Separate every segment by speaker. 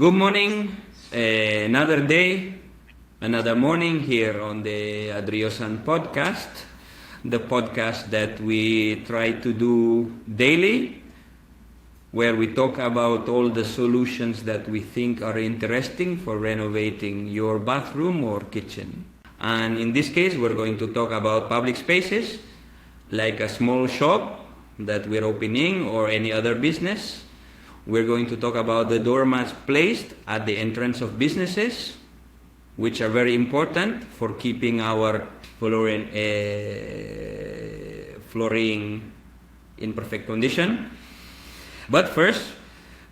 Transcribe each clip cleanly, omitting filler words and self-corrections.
Speaker 1: Good morning, another day, another morning here on the Adriosan podcast, the podcast that we try to do daily, where we talk about all the solutions that we think are interesting for renovating your bathroom or kitchen. And in this case, we're going to talk about public spaces, like a small shop that we're opening or any other business. We're going to talk about the doormats placed at the entrance of businesses, which are very important for keeping our flooring in perfect condition. But first,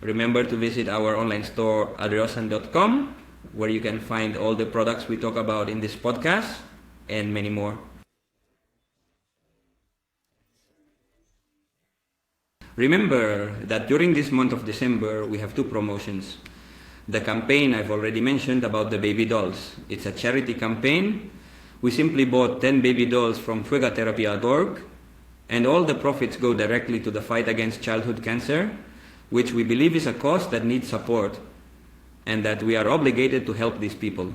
Speaker 1: remember to visit our online store adriosan.com, where you can find all the products we talk about in this podcast and many more. Remember that during this month of December, we have two promotions. The campaign I've already mentioned about the baby dolls. It's a charity campaign. We simply bought 10 baby dolls from fuegatherapy.org, and all the profits go directly to the fight against childhood cancer, which we believe is a cause that needs support, and that we are obligated to help these people.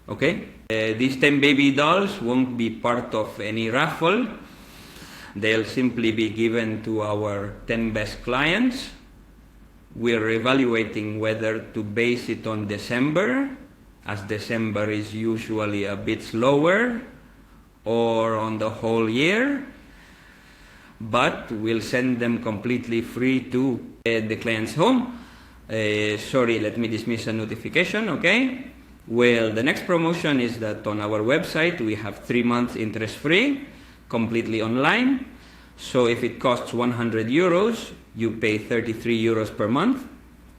Speaker 1: Okay? These 10 baby dolls won't be part of any raffle. They'll simply be given to our 10 best clients. We're evaluating whether to base it on December, as December is usually a bit slower, or on the whole year. But we'll send them completely free to the client's home. Sorry, let me dismiss a notification, okay? Well, the next promotion is that on our website we have 3 months interest-free, completely online. So if it costs 100 euros, you pay 33 euros per month.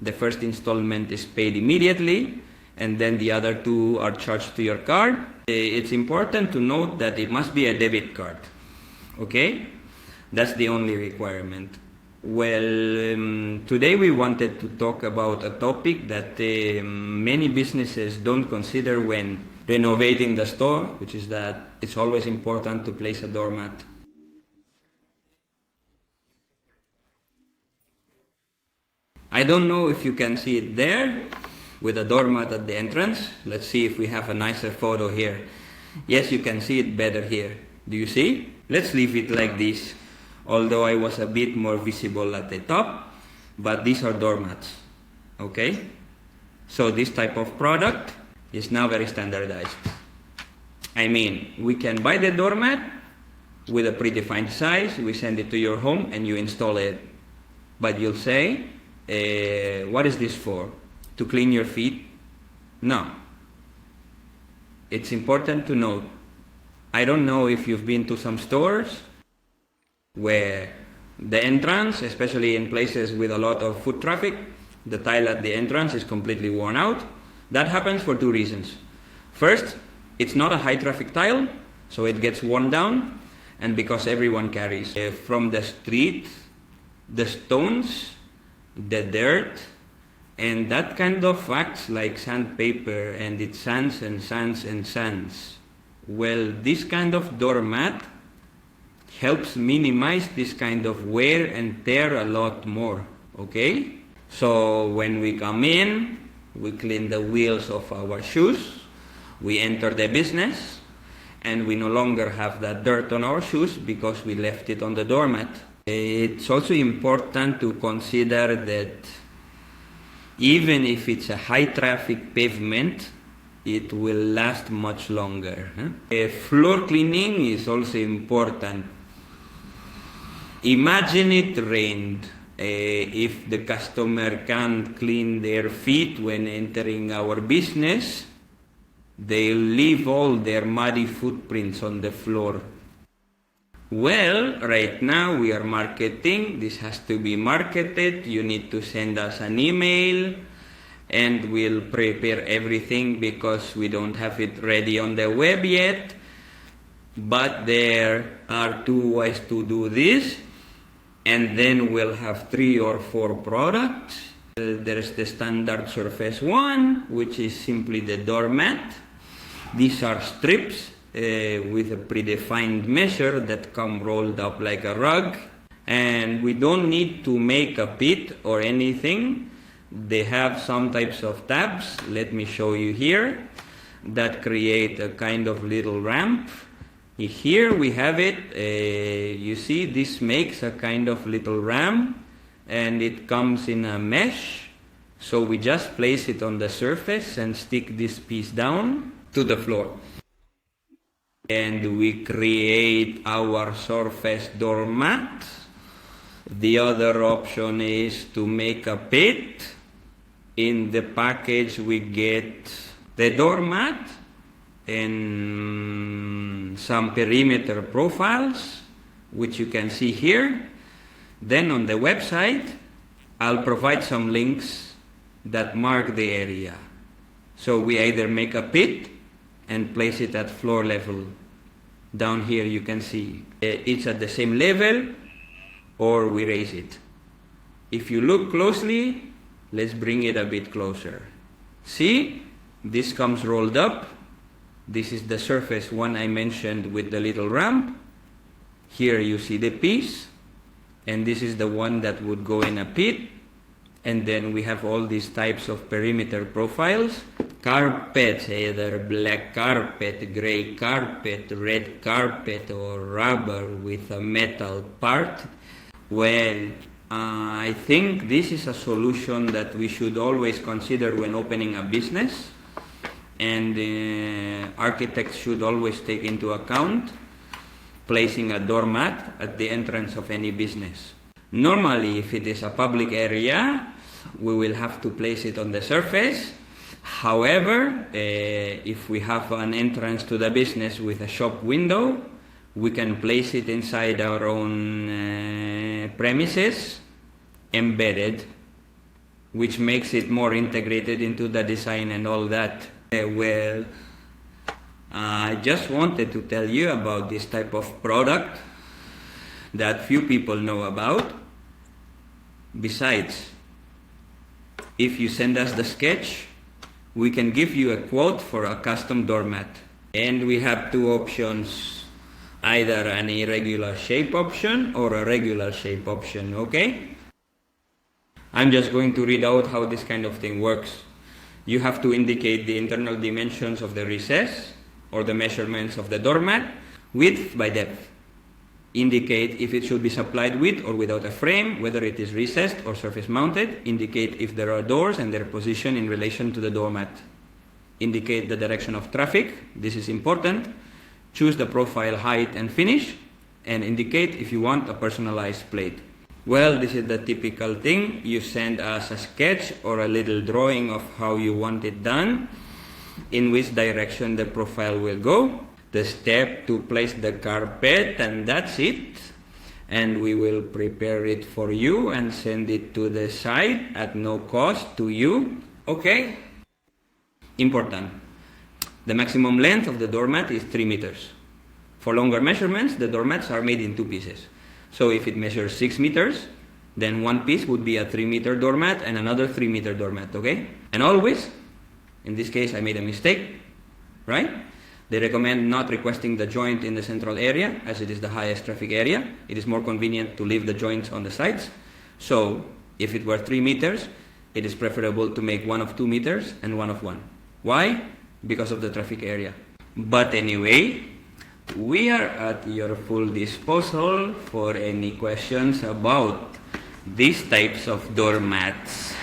Speaker 1: The first installment is paid immediately, and then the other two are charged to your card. It's important to note that it must be a debit card, okay? That's the only requirement. Well, today we wanted to talk about a topic that many businesses don't consider when renovating the store, which is that it's always important to place a doormat. I don't know if you can see it there with a doormat at the entrance. Let's see if we have a nicer photo here. Yes, you can see it better here. Do you see? Let's leave it like this, although I was a bit more visible at the top, but these are doormats, okay? So this type of product is now very standardized. I mean, we can buy the doormat with a predefined size, we send it to your home and you install it. But you'll say, what is this for? To clean your feet? No. It's important to note, I don't know if you've been to some stores where the entrance, especially in places with a lot of foot traffic, the tile at the entrance is completely worn out. That happens for two reasons. First, it's not a high traffic tile, so it gets worn down, and because everyone carries from the street, the stones, the dirt, and that kind of acts like sandpaper, and it sands and sands and sands. Well, this kind of doormat helps minimize this kind of wear and tear a lot more, okay? So when we come in, we clean the wheels of our shoes, we enter the business, and we no longer have that dirt on our shoes because we left it on the doormat. It's also important to consider that even if it's a high traffic pavement, it will last much longer. Floor cleaning is also important. Imagine it rained. If the customer can't clean their feet when entering our business, they'll leave all their muddy footprints on the floor. Well, right now we are marketing. This has to be marketed. You need to send us an email and we'll prepare everything because we don't have it ready on the web yet. But there are two ways to do this. And then we'll have 3 or 4 products. There's the standard surface one, which is simply the doormat. These are strips with a predefined measure that come rolled up like a rug. And we don't need to make a pit or anything. They have some types of tabs, let me show you here, that create a kind of little ramp. Here we have it, you see this makes a kind of little ramp and it comes in a mesh. So we just place it on the surface and stick this piece down to the floor. And we create our surface doormat. The other option is to make a pit. In the package we get the doormat and some perimeter profiles, which you can see here. Then on the website I'll provide some links that mark the area. So we either make a pit and place it at floor level. Down here you can see it's at the same level, or we raise it. If you look closely, let's bring it a bit closer. See, this comes rolled up. This is the surface one I mentioned with the little ramp. Here you see the piece, and this is the one that would go in a pit. And then we have all these types of perimeter profiles. Carpet, either black carpet, gray carpet, red carpet, or rubber with a metal part. Well, I think this is a solution that we should always consider when opening a business, and architects should always take into account placing a doormat at the entrance of any business. Normally, if it is a public area, we will have to place it on the surface. However, if we have an entrance to the business with a shop window, we can place it inside our own premises, embedded, which makes it more integrated into the design and all that. Well, I just wanted to tell you about this type of product that few people know about. Besides, if you send us the sketch, we can give you a quote for a custom doormat. And we have two options, either an irregular shape option or a regular shape option, okay? I'm just going to read out how this kind of thing works. You have to indicate the internal dimensions of the recess or the measurements of the doormat, width by depth. Indicate if it should be supplied with or without a frame, whether it is recessed or surface mounted. Indicate if there are doors and their position in relation to the doormat. Indicate the direction of traffic, this is important. Choose the profile height and finish, and indicate if you want a personalized plate. Well, this is the typical thing. You send us a sketch or a little drawing of how you want it done, in which direction the profile will go, the step to place the carpet, and that's it. And we will prepare it for you and send it to the site at no cost to you. Okay? Important. The maximum length of the doormat is 3 meters. For longer measurements, the doormats are made in 2 pieces. So if it measures 6 meters, then one piece would be a 3-meter doormat and another 3-meter doormat, okay? And always, in this case I made a mistake, right? They recommend not requesting the joint in the central area, as it is the highest traffic area. It is more convenient to leave the joints on the sides. So if it were 3 meters, it is preferable to make one of 2 meters and one of 1. Why? Because of the traffic area. But anyway, we are at your full disposal for any questions about these types of doormats.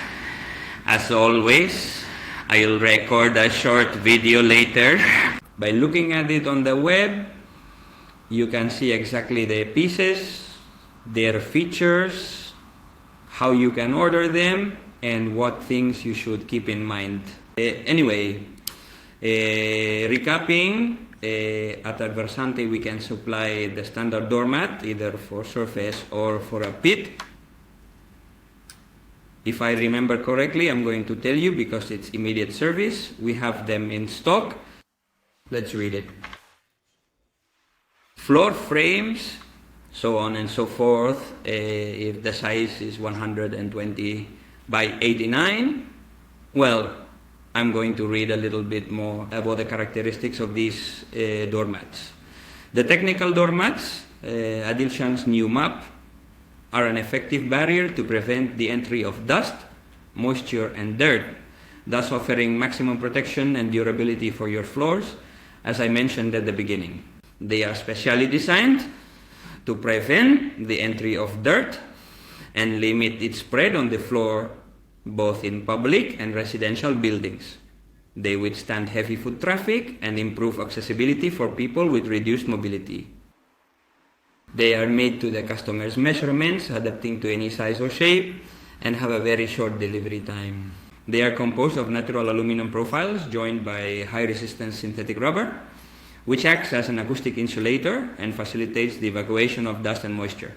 Speaker 1: As always, I'll record a short video later. By looking at it on the web, you can see exactly the pieces, their features, how you can order them, and what things you should keep in mind. Anyway, recapping, at Adversante we can supply the standard doormat, either for surface or for a pit. If I remember correctly, I'm going to tell you because it's immediate service. We have them in stock. Let's read it. Floor frames, so on and so forth. If the size is 120 by 89, well, I'm going to read a little bit more about the characteristics of these doormats. The technical doormats, Adilshan's new map, are an effective barrier to prevent the entry of dust, moisture and dirt, thus offering maximum protection and durability for your floors, as I mentioned at the beginning. They are specially designed to prevent the entry of dirt and limit its spread on the floor, both in public and residential buildings. They withstand heavy foot traffic and improve accessibility for people with reduced mobility. They are made to the customer's measurements, adapting to any size or shape, and have a very short delivery time. They are composed of natural aluminum profiles joined by high-resistance synthetic rubber, which acts as an acoustic insulator and facilitates the evacuation of dust and moisture.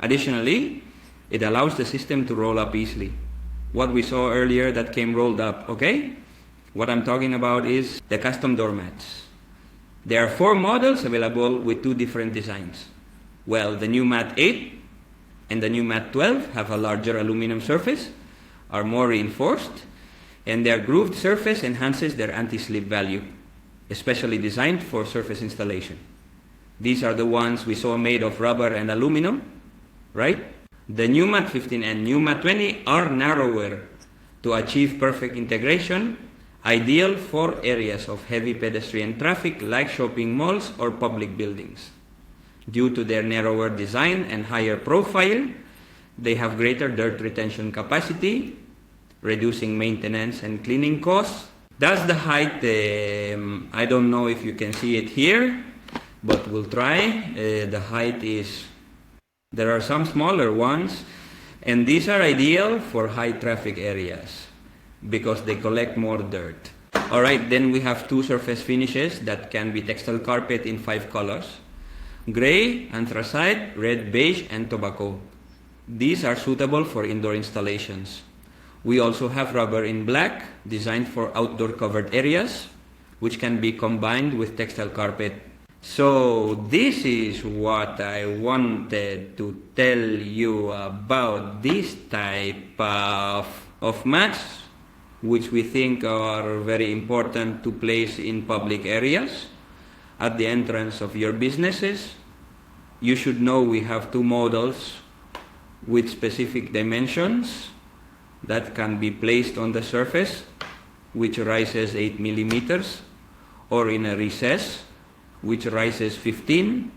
Speaker 1: Additionally, it allows the system to roll up easily. What we saw earlier that came rolled up, okay? What I'm talking about is the custom doormats. There are 4 models available with 2 different designs. Well, the new Mat 8 and the new Mat 12 have a larger aluminum surface, are more reinforced, and their grooved surface enhances their anti-slip value, especially designed for surface installation. These are the ones we saw made of rubber and aluminum, right? The new Mat 15 and new Mat 20 are narrower to achieve perfect integration, ideal for areas of heavy pedestrian traffic like shopping malls or public buildings. Due to their narrower design and higher profile, they have greater dirt retention capacity, reducing maintenance and cleaning costs. That's the height. I don't know if you can see it here, but we'll try. The height is, there are some smaller ones, and these are ideal for high traffic areas because they collect more dirt. Alright, then we have 2 surface finishes that can be textile carpet in 5 colors: gray, anthracite, red, beige, and tobacco. These are suitable for indoor installations. We also have rubber in black, designed for outdoor covered areas, which can be combined with textile carpet. So this is what I wanted to tell you about this type of mats, which we think are very important to place in public areas at the entrance of your businesses. You should know we have 2 models with specific dimensions that can be placed on the surface, which rises 8 millimeters, or in a recess, which rises 15.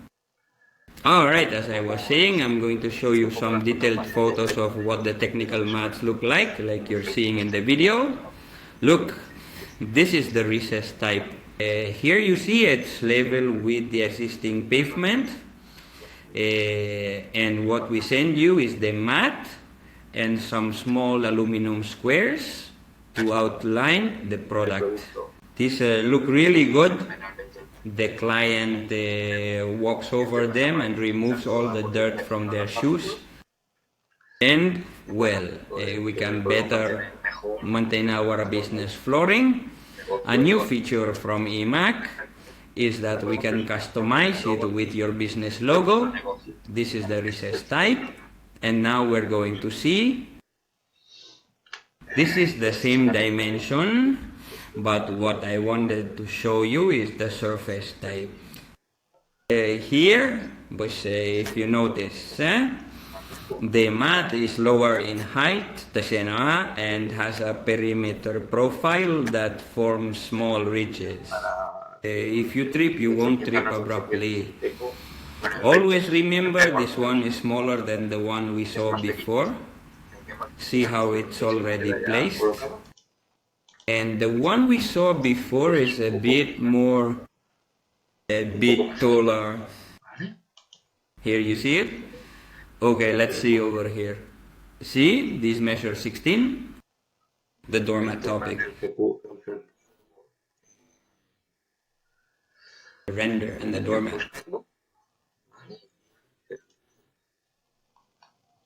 Speaker 1: Alright, as I was saying, I'm going to show you some detailed photos of what the technical mats look like you're seeing in the video. Look, this is the recess type. Here you see it's level with the existing pavement, and what we send you is the mat and some small aluminum squares to outline the product. These look really good. The client walks over them and removes all the dirt from their shoes, and well, we can better maintain our business flooring. A new feature from EMAC is that we can customize it with your business logo. This is the recess type, and now we're going to see. This is the same dimension, but what I wanted to show you is the surface type. Here, if you notice, the mat is lower in height, and has a perimeter profile that forms small ridges. If you trip, you won't trip abruptly. Always remember, this one is smaller than the one we saw before. See how it's already placed? And the one we saw before is a bit taller. Here you see it? Okay, let's see over here. See, these measure 16. The doormat topic. The render and the doormat.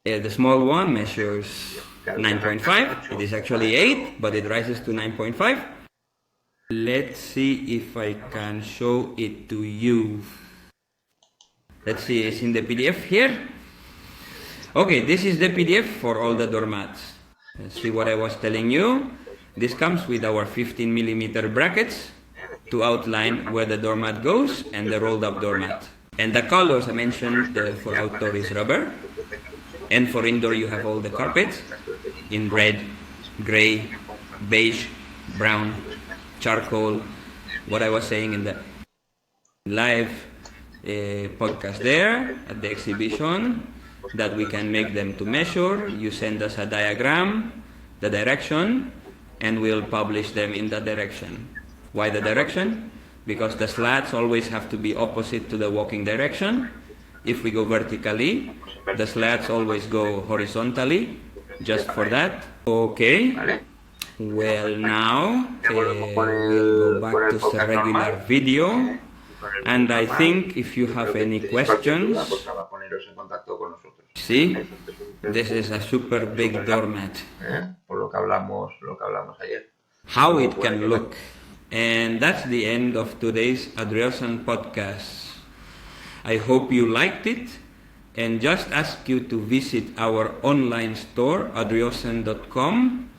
Speaker 1: The small one measures 9.5. It is actually 8, but it rises to 9.5. Let's see if I can show it to you. Let's see, it's in the PDF here. Okay, this is the PDF for all the doormats. Let's see what I was telling you. This comes with our 15 millimeter brackets to outline where the doormat goes and the rolled up doormat. And the colors I mentioned for outdoor is rubber. And for indoor you have all the carpets in red, gray, beige, brown, charcoal, what I was saying in the live podcast there at the exhibition, that we can make them to measure. You send us a diagram, the direction, and we'll publish them in that direction. Why the direction? Because the slats always have to be opposite to the walking direction. If we go vertically, the slats always go horizontally, just for that. Okay. Well, now we'll go back to the regular video. And I think if you have any questions, see, this is a super big doormat. How it can look. And that's the end of today's Adriossan podcast. I hope you liked it, and just ask you to visit our online store, adriossan.com,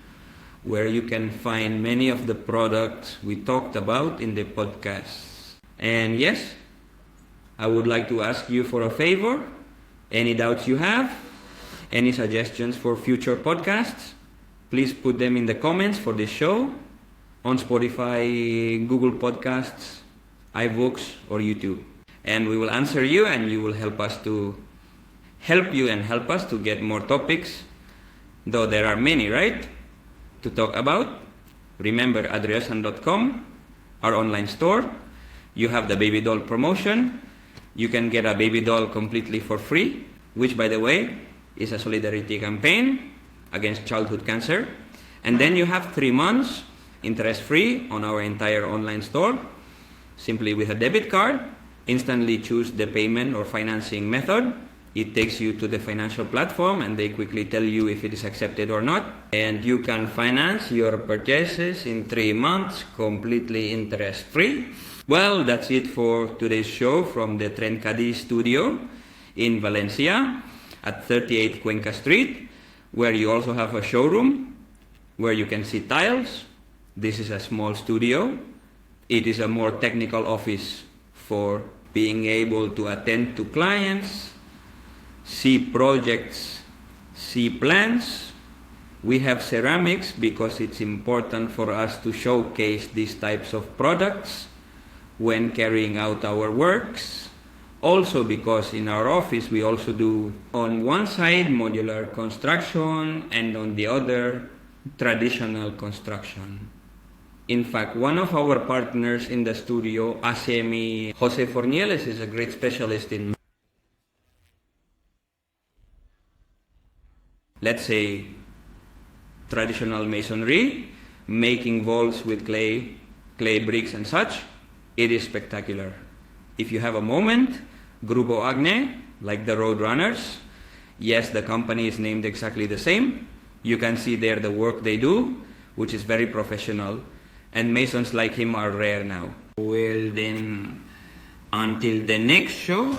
Speaker 1: where you can find many of the products we talked about in the podcast. And yes, I would like to ask you for a favor. Any doubts you have, any suggestions for future podcasts, please put them in the comments for this show on Spotify, Google Podcasts, iBooks, or YouTube. And we will answer you, and you will help us to help you and help us to get more topics, though there are many, right, to talk about. Remember adriossan.com, our online store. You have the baby doll promotion. You can get a baby doll completely for free, which, by the way, is a solidarity campaign against childhood cancer. And then you have 3 months interest-free on our entire online store. Simply with a debit card, instantly choose the payment or financing method. It takes you to the financial platform, and they quickly tell you if it is accepted or not. And you can finance your purchases in 3 months completely interest-free. Well, that's it for today's show from the Trencadí studio in Valencia at 38 Cuenca Street, where you also have a showroom where you can see tiles. This is a small studio. It is a more technical office for being able to attend to clients, see projects, see plans. We have ceramics because it's important for us to showcase these types of products when carrying out our works. Also because in our office we also do on one side modular construction and on the other traditional construction. In fact, one of our partners in the studio, ACMI, Jose Fornieles, is a great specialist in, let's say, traditional masonry, making walls with clay bricks and such. It is spectacular. If you have a moment, Grupo Agne, like the Roadrunners, yes, the company is named exactly the same. You can see there the work they do, which is very professional, and masons like him are rare now. Well then, until the next show.